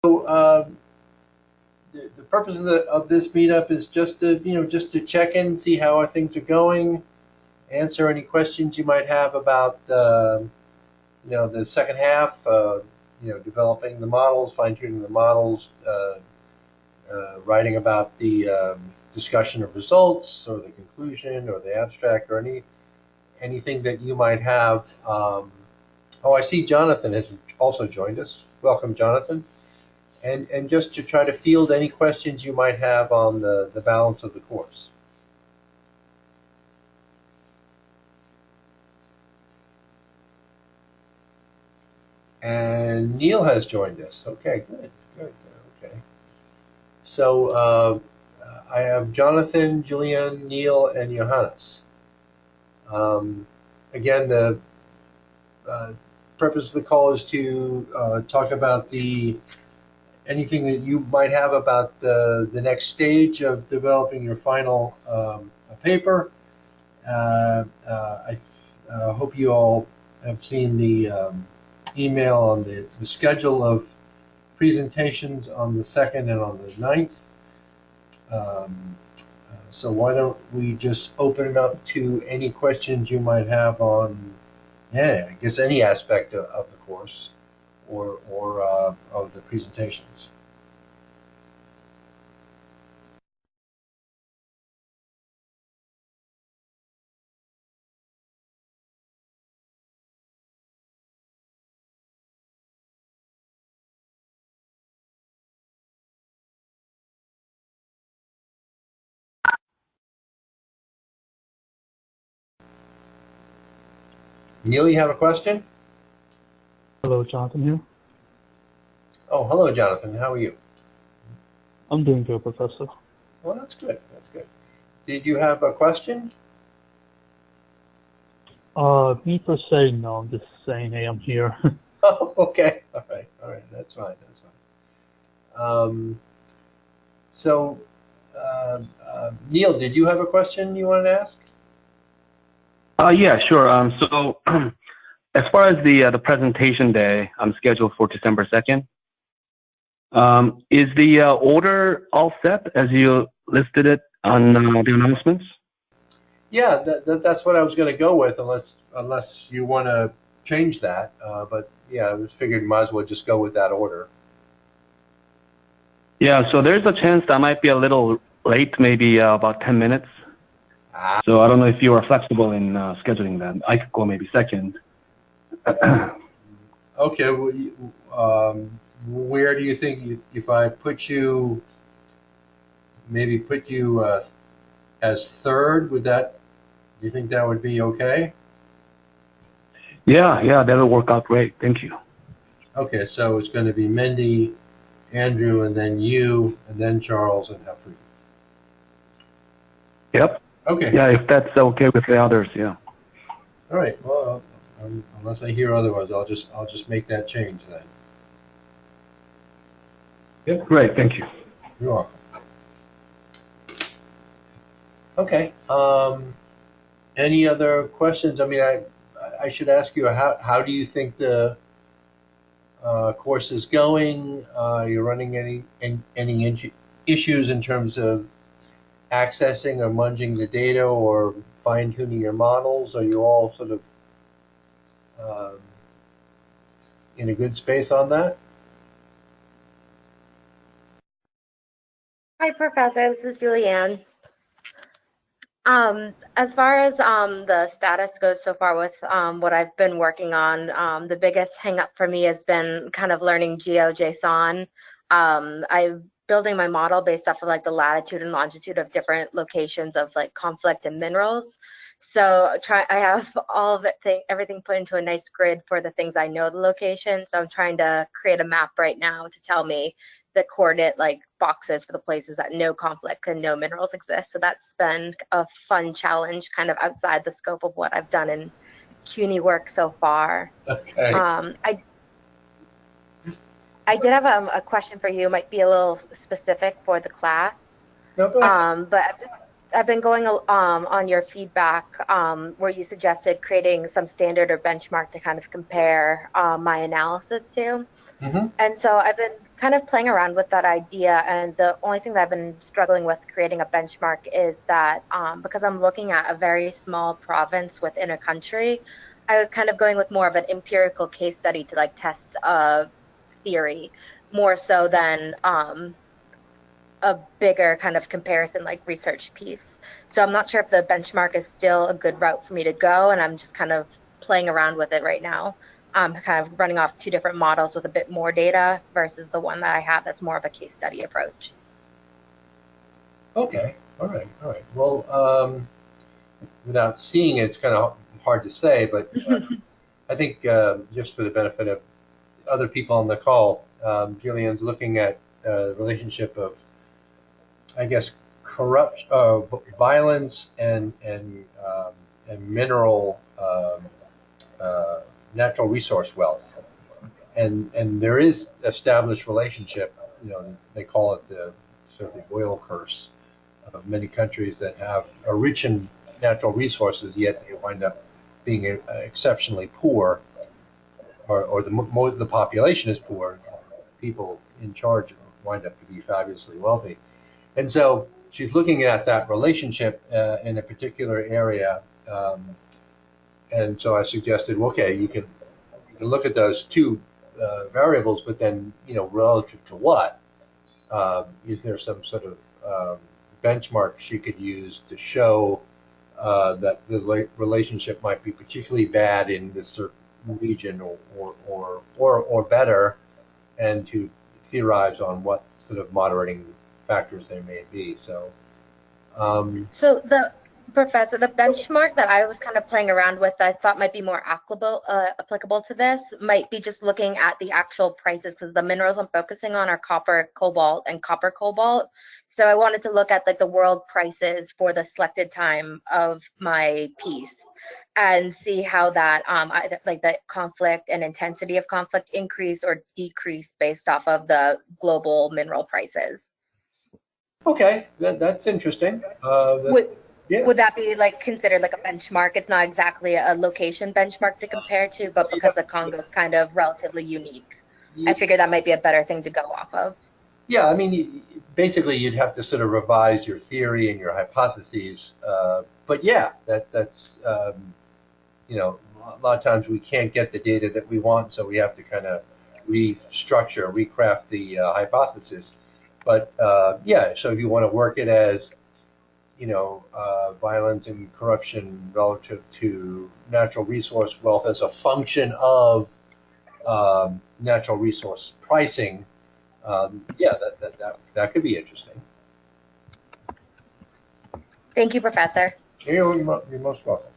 So the purpose of this meetup is just to just to check in, see how our things are going, answer any questions you might have about the second half. Developing the models, fine tuning the models, writing about the discussion of results or the conclusion or the abstract or anything that you might have. Oh, I see Jonathan has also joined us. Welcome, Jonathan. And just to try to field any questions you might have on the balance of the course. And Neil has joined us. Okay, good, okay. So I have Jonathan, Julian, Neil, and Johannes. Again, the purpose of the call is to talk about anything that you might have about the next stage of developing your final paper. I hope you all have seen the email on the schedule of presentations on the 2nd and on the 9th. So why don't we just open it up to any questions you might have on, I guess, any aspect of the course or of the presentations. Neil, you have a question? Hello, Jonathan here. Oh, hello, Jonathan. How are you? I'm doing good, Professor. Well, that's good. That's good. Did you have a question? Me per se, no, I'm just saying, hey, I'm here. Oh, okay. All right. That's fine. That's fine. So, Neil, did you have a question you wanted to ask? Yeah, sure. So as far as the presentation day, I'm scheduled for December 2nd. Is the order all set as you listed it on the announcements? Yeah, that's what I was going to go with, unless you want to change that. But yeah, I was figured might as well just go with that order. Yeah, so there's a chance that I might be a little late, maybe about 10 minutes. Ah, So I don't know if you are flexible in scheduling that. I could go maybe second. okay. Where do you think if I put you as third, do you think that would be okay? Yeah, that'll work out great. Thank you. Okay, so it's going to be Mindy, Andrew, and then you, and then Charles and Humphrey. Yep. Okay. Yeah, if that's okay with the others, yeah. All right. Well, unless I hear otherwise, I'll just make that change then. Yep. Great, thank you. You're welcome. Okay. Any other questions? I mean, I should ask you how do you think the course is going? You're running any issues in terms of accessing or munging the data or fine tuning your models? Are you all sort of um, in a good space on that? Hi, Professor. This is Julianne. As far as the status goes so far with what I've been working on, the biggest hang up for me has been kind of learning GeoJSON. I'm building my model based off of like the latitude and longitude of different locations of like conflict and minerals. So I have all of everything put into a nice grid for the things I know the location. So I'm trying to create a map right now to tell me the coordinate like boxes for the places that no conflict and no minerals exist. So that's been a fun challenge kind of outside the scope of what I've done in CUNY work so far. Okay. I did have a question for you. It might be a little specific for the class. No, go ahead. But I've been going on your feedback where you suggested creating some standard or benchmark to kind of compare my analysis to. Hmm. And so I've been kind of playing around with that idea. And the only thing that I've been struggling with creating a benchmark is that because I'm looking at a very small province within a country, I was kind of going with more of an empirical case study to like test a theory more so than a bigger kind of comparison like research piece. So I'm not sure if the benchmark is still a good route for me to go, and I'm just kind of playing around with it right now. Kind of running off two different models with a bit more data versus the one that I have that's more of a case study approach. Okay. All right. All right. Well, without seeing it, it's kind of hard to say, but I think just for the benefit of other people on the call, Julian's looking at the relationship of, I guess, corrupt violence and mineral uh, natural resource wealth, and there is established relationship. You know, they call it the sort of the oil curse of many countries that have are rich in natural resources, yet they wind up being exceptionally poor, or the population is poor. People in charge wind up to be fabulously wealthy. And so she's looking at that relationship in a particular area. And so I suggested, well, okay, you can look at those two variables, but then, relative to what? Is there some sort of benchmark she could use to show that the relationship might be particularly bad in this certain region, or better, and to theorize on what sort of moderating factors there may be. So, So the benchmark that I was kind of playing around with that I thought might be more applicable to this might be just looking at the actual prices because the minerals I'm focusing on are copper, cobalt, and copper cobalt. So I wanted to look at like the world prices for the selected time of my piece and see how that either like the conflict and intensity of conflict increase or decrease based off of the global mineral prices. okay, that's interesting. Would Yeah, would that be like considered like a benchmark? It's not exactly a location benchmark to compare to, but because the yeah, Congo is kind of relatively unique, I yeah. figured that might be a better thing to go off of. Yeah, I mean, basically, you'd have to sort of revise your theory and your hypotheses. But yeah, that's a lot of times we can't get the data that we want, so we have to kind of restructure, recraft the hypothesis. But yeah, so if you want to work it as violence and corruption relative to natural resource wealth as a function of natural resource pricing, yeah, that could be interesting. Thank you, Professor. You're most welcome.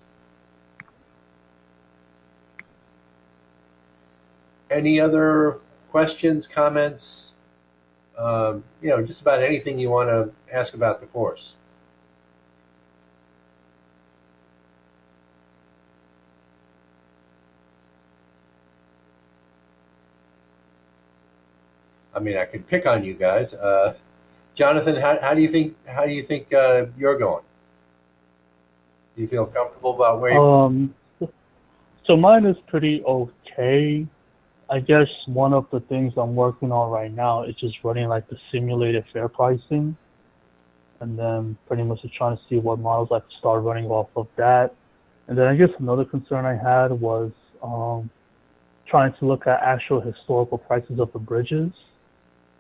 Any other questions, comments? Just about anything you want to ask about the course. I mean, I can pick on you guys. Jonathan, how do you think you're going? Do you feel comfortable about where you? Um, so mine is pretty okay. I guess one of the things I'm working on right now is just running like the simulated fair pricing, and then pretty much just trying to see what models I could start running off of that. And then I guess another concern I had was um, trying to look at actual historical prices of the bridges.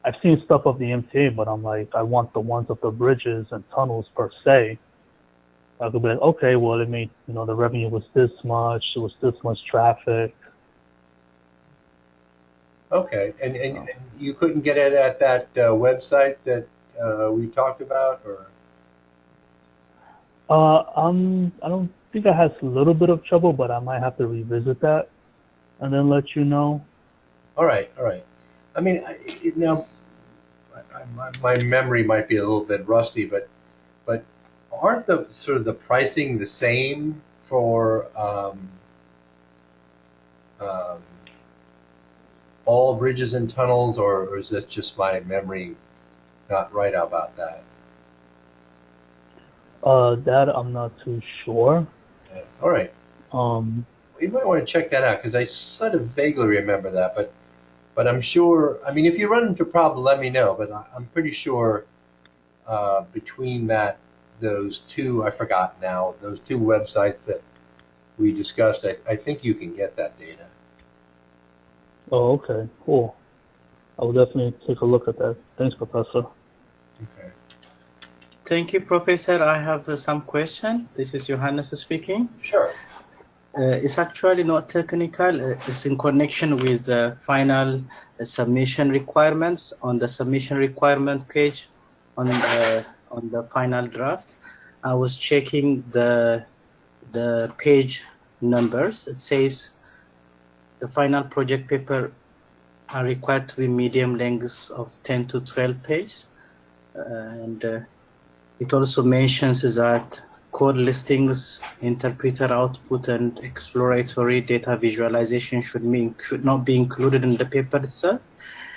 I've seen stuff of the MTA, but I'm like, I want the ones of the bridges and tunnels per se. I could be like, okay, well, it made, the revenue was this much, it was this much traffic. Okay, and So, you couldn't get it at that website that we talked about, or? I don't think I had a little bit of trouble, but I might have to revisit that and then let you know. All right, all right. I mean, now my memory might be a little bit rusty, but aren't the sort of the pricing the same for um, all bridges and tunnels, or is that just my memory not right about that? That I'm not too sure. Yeah. All right. Um, You might want to check that out because I sort of vaguely remember that, but I'm sure. I mean, if you run into a problem, let me know. But I'm pretty sure between those two, I forgot now, those two websites that we discussed, I think you can get that data. oh, okay, cool. I will definitely take a look at that. Thanks, Professor. Okay. Thank you, Professor. I have some question. This is Johannes speaking. Sure. It's actually not technical. It's in connection with the final submission requirements on the submission requirement page on the final draft. I was checking the page numbers. It says the final project paper are required to be medium lengths of 10 to 12 pages, and it also mentions that code listings, interpreter output, and exploratory data visualization should not be included in the paper itself.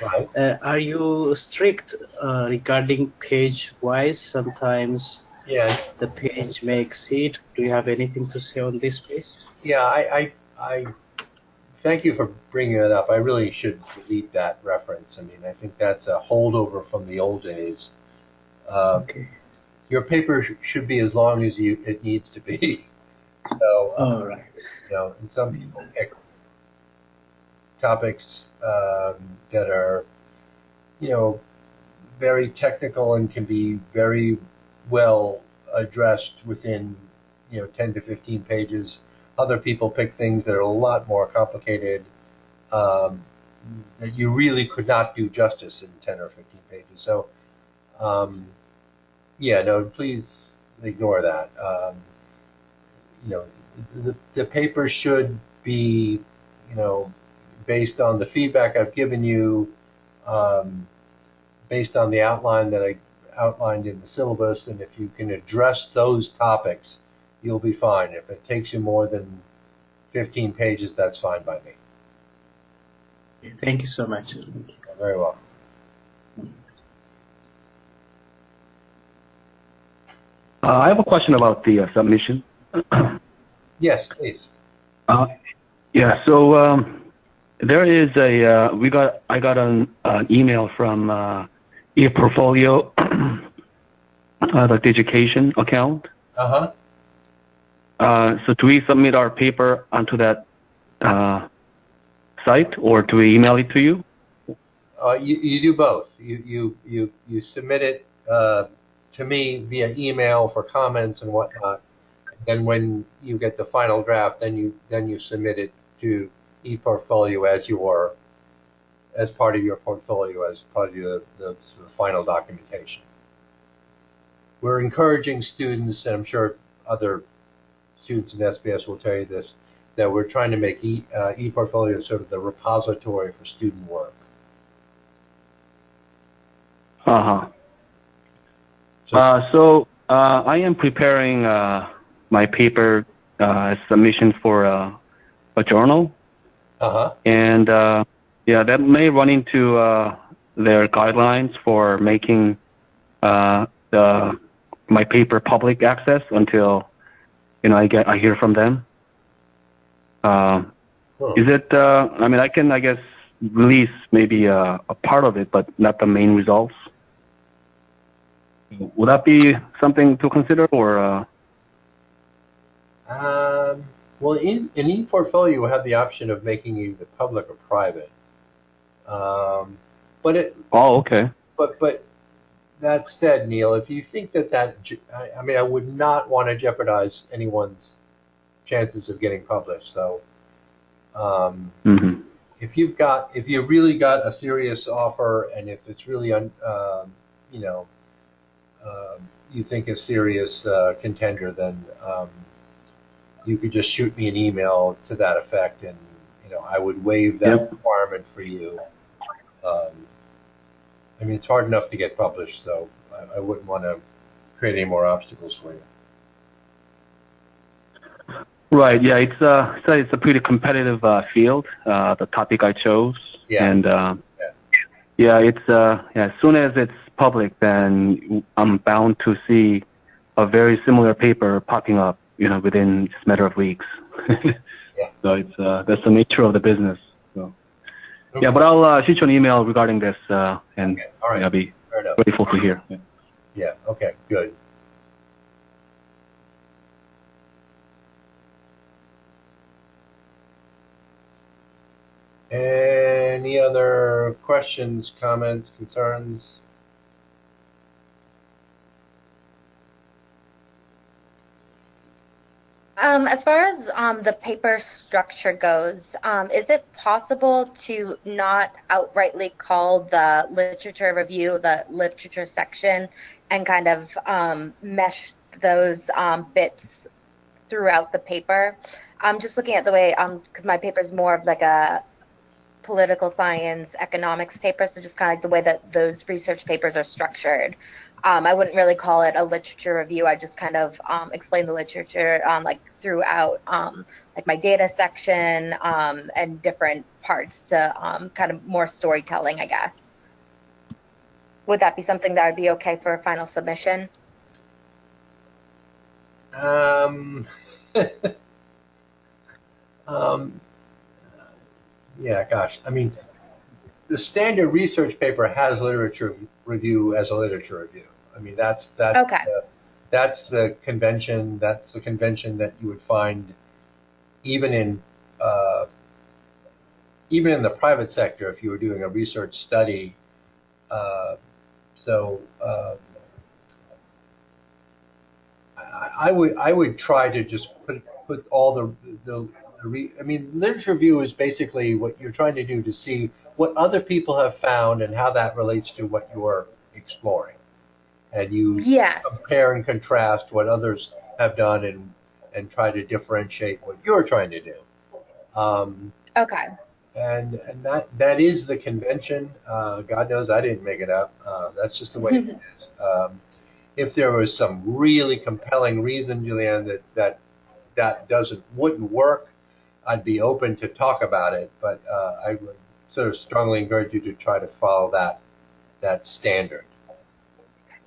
Right. Are you strict regarding page-wise? Sometimes Yeah. the page may exceed. Do you have anything to say on this, please? Yeah. I thank you for bringing that up. I really should delete that reference. I mean, I think that's a holdover from the old days. Okay. Your paper should be as long as it needs to be. So, All right. and some people pick topics that are, very technical and can be very well addressed within, 10 to 15 pages. Other people pick things that are a lot more complicated um, that you really could not do justice in 10 or 15 pages. So, yeah, no, please ignore that. You know, the paper should be, based on the feedback I've given you, um, based on the outline that I outlined in the syllabus, and if you can address those topics, you'll be fine. If it takes you more than 15 pages, that's fine by me. Thank you so much. You're very welcome. I have a question about the submission. Yes, please. Yeah, so there is I got an email from ePortfolio, the education account. Uh-huh. So do we submit our paper onto that site, or do we email it to you? You do both. You submit it to me via email for comments and whatnot. Then when you get the final draft, then you submit it to ePortfolio as part of your portfolio, as part of the final documentation. We're encouraging students, and I'm sure other students in SBS will tell you this, that we're trying to make ePortfolio sort of the repository for student work. So I am preparing my paper submission for a journal. And yeah, that may run into their guidelines for making my paper public access until I hear from them. Is it? I mean, I can, I guess, release maybe a part of it, but not the main results. Would that be something to consider, or? Well, in ePortfolio, you have the option of making it either public or private. But it. Oh, okay. But that said, Neil, if you think that I mean, I would not want to jeopardize anyone's chances of getting published. So, if you really got a serious offer, and if it's really you think a serious contender, then you could just shoot me an email to that effect, and I would waive that requirement for you. I mean, it's hard enough to get published, so I wouldn't want to create any more obstacles for you. Right. Yeah. It's a pretty competitive field. The topic I chose. Yeah. And yeah, it's as soon as it's public, then I'm bound to see a very similar paper popping up, within just a matter of weeks. Yeah. So it's that's the nature of the business. So Okay. yeah, but I'll shoot you an email regarding this, and Okay. All right. I'll be Fair enough. grateful to hear. Yeah. Yeah. Okay. Good. Any other questions, comments, concerns? As far as the paper structure goes, is it possible to not outrightly call the literature review the literature section and kind of mesh those bits throughout the paper? I'm just looking at the way, because my paper is more of like a political science, economics paper, so just kind of like the way that those research papers are structured. I wouldn't really call it a literature review. I just kind of explain the literature like throughout like my data section and different parts to kind of more storytelling, I guess. Would that be something that would be okay for a final submission? Um, um, yeah, gosh. I mean, the standard research paper has literature review as a literature review. I mean, Okay. that's the convention. That's the convention that you would find even in uh, even in the private sector if you were doing a research study. Uh, so I would try to just put all I mean, literature review is basically what you're trying to do to see what other people have found and how that relates to what you're exploring, and you Yes. compare and contrast what others have done and try to differentiate what you're trying to do. Um, Okay. and that is the convention. God knows I didn't make it up. That's just the way it is. If there was some really compelling reason, Julianne, that wouldn't work, I'd be open to talk about it. But I would sort of strongly encourage you to try to follow that standard.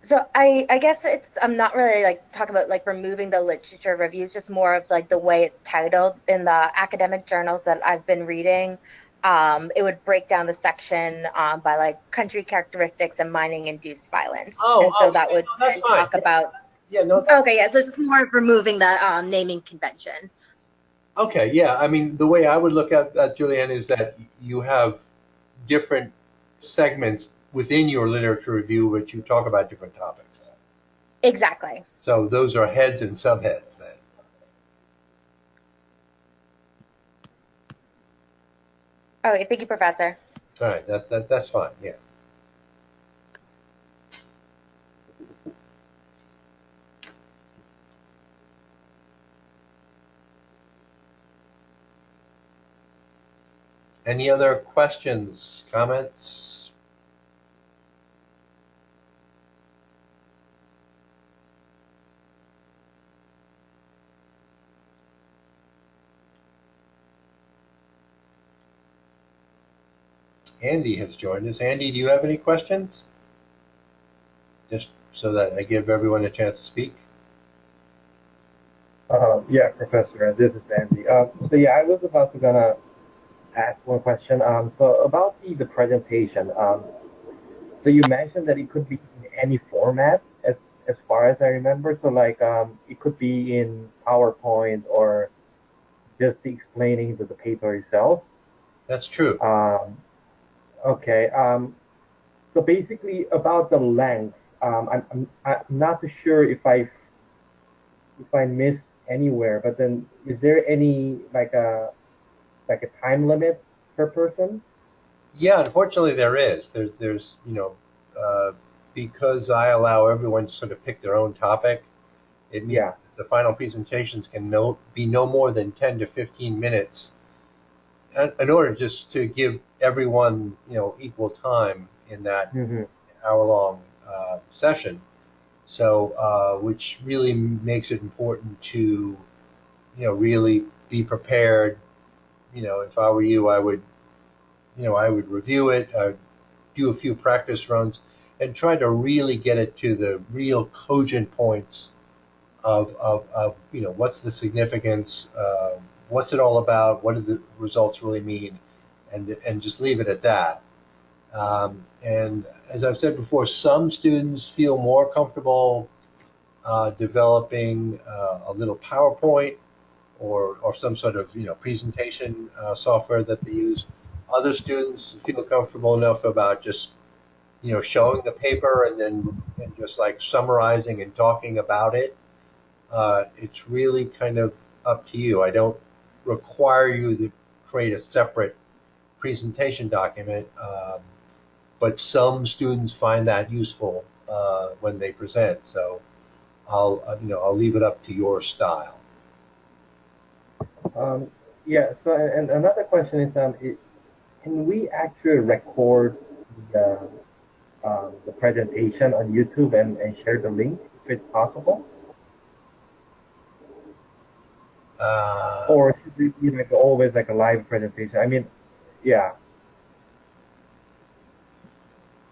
So I guess I'm not really like talking about like removing the literature reviews, just more of like the way it's titled in the academic journals that I've been reading. It would break down the section by like country characteristics and mining induced violence, and so that Yeah, would no, that's then fine. talk about. Yeah, no, Okay, yeah, so it's just more of removing the naming convention. okay, yeah. I mean, the way I would look at that, Julianne, is that you have different segments within your literature review which you talk about different topics. Exactly. So those are heads and subheads then. Okay, thank you, Professor. All right, that's fine. Yeah. Any other questions, comments? Andy has joined us. Andy, do you have any questions? Just so that I give everyone a chance to speak. Yeah, Professor, this is Andy. So yeah, I was about to gonna ask one question. So about the presentation. So you mentioned that it could be in any format, as far as I remember. So like, it could be in PowerPoint or just explaining the paper itself. That's true. Okay. So basically about the length, I'm not too sure if I missed anywhere, but then is there any like a time limit per person? Yeah, unfortunately there is. There's because I allow everyone to sort of pick their own topic. It means Yeah. the final presentations can be no more than 10 to 15 minutes in order just to give everyone equal time in that Hmm. hour-long session. So, which really makes it important to really be prepared. If I were you, I would review it, I'd do a few practice runs, and try to really get it to the real cogent points of what's the significance, what's it all about, what do the results really mean, and just leave it at that. And as I've said before, some students feel more comfortable developing a little PowerPoint or some sort of presentation software that they use. Other students feel comfortable enough about just showing the paper and just like summarizing and talking about it. It's really kind of up to you. I don't require you to create a separate presentation document, but some students find that useful when they present. So I'll leave it up to your style. Yeah. So, and another question is, can we actually record the the presentation on YouTube and share the link if it's possible? Or should it be like always like a live presentation? I mean, yeah.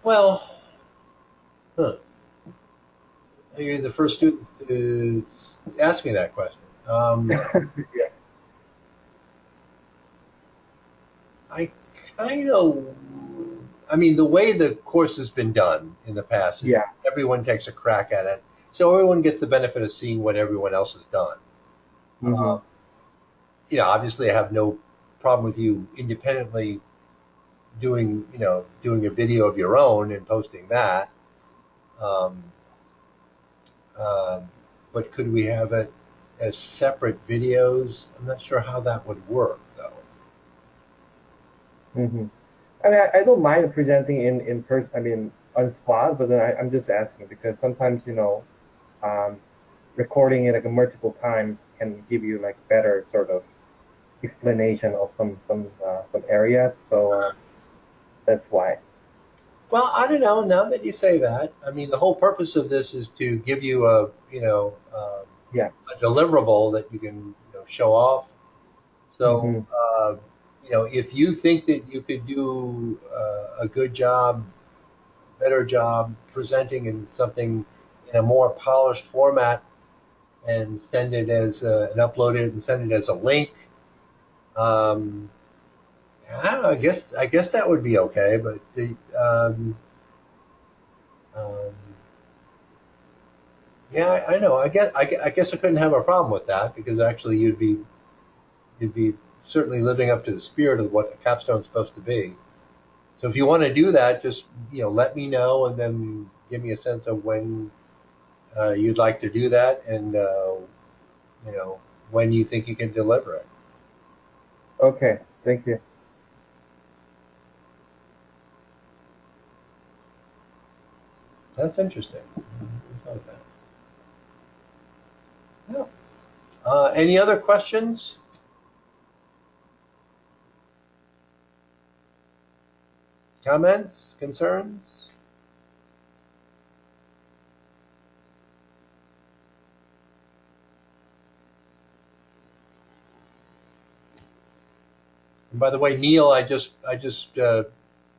Well, you're the first student to ask me that question. Yeah. I kind of, I mean, the way the course has been done in the past is Yeah. everyone takes a crack at it, so everyone gets the benefit of seeing what everyone else has done. Mm-hmm. Obviously, I have no problem with you independently doing a video of your own and posting that. Um, but could we have it as separate videos? I'm not sure how that would work, though. Mm-hmm. I mean, I don't mind presenting in person. I mean, on spot, but then I'm just asking because sometimes um, recording it like multiple times can give you like better sort of explanation of some areas. So that's why. Well, I don't know. Now that you say that, I mean, the whole purpose of this is to give you Yeah. a deliverable that you can show off. So, Mm-hmm. if you think that you could do a good job, better job presenting in something in a more polished format and send it as and upload it and send it as a link, um, I don't know, I guess that would be okay. But um, yeah, I know. I guess I couldn't have a problem with that because actually you'd be certainly living up to the spirit of what a capstone is supposed to be. So if you want to do that, just let me know and then give me a sense of when you'd like to do that and when you think you can deliver it. Okay. Thank you. That's interesting. Yeah. Any other questions? Comments? Concerns? And by the way, Neil, I just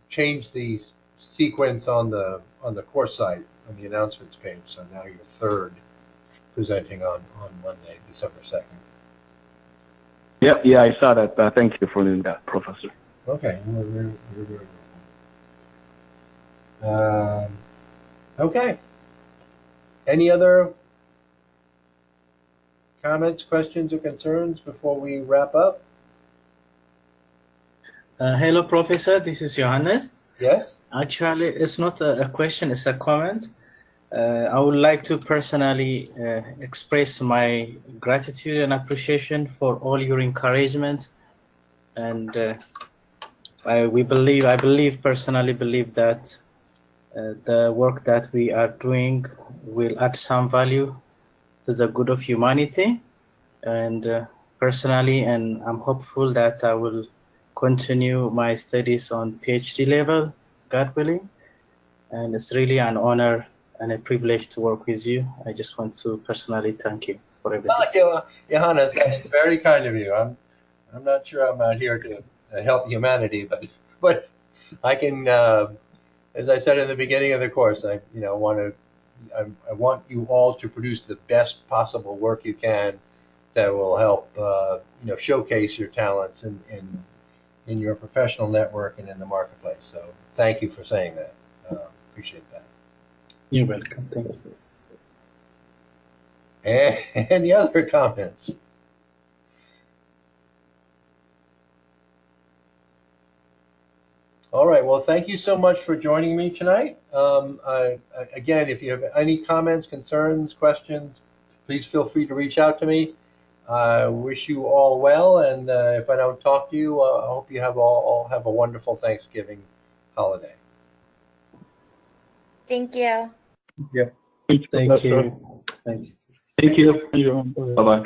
changed the sequence on the course site on the announcements page. So now you're third presenting on Monday, December 2nd. Yeah, I saw that. Thank you for doing that, Professor. Okay. Okay. Any other comments, questions, or concerns before we wrap up? Hello, Professor. This is Johannes. Yes? Actually, it's not a question, it's a comment. I would like to personally express my gratitude and appreciation for all your encouragement. And I personally believe that the work that we are doing will add some value to the good of humanity. And personally, and I'm hopeful that I will continue my studies on PhD level, God willing. And it's really an honor and a privilege to work with you. I just want to personally thank you for everything. Johannes, that is very kind of you. I'm not sure I'm out here to help humanity, but I can, as I said in the beginning of the course, I want to I want you all to produce the best possible work you can that will help showcase your talents in your professional network and in the marketplace. So thank you for saying that. Appreciate that. You're welcome. Thank you. Any other comments? All right. Well, thank you so much for joining me tonight. Again, if you have any comments, concerns, questions, please feel free to reach out to me. I wish you all well, and if I don't talk to you, I hope you all have a wonderful Thanksgiving holiday. Thank you. Yeah. Thank you. Thank you. Thank you. Thank you. Thank you. Bye bye.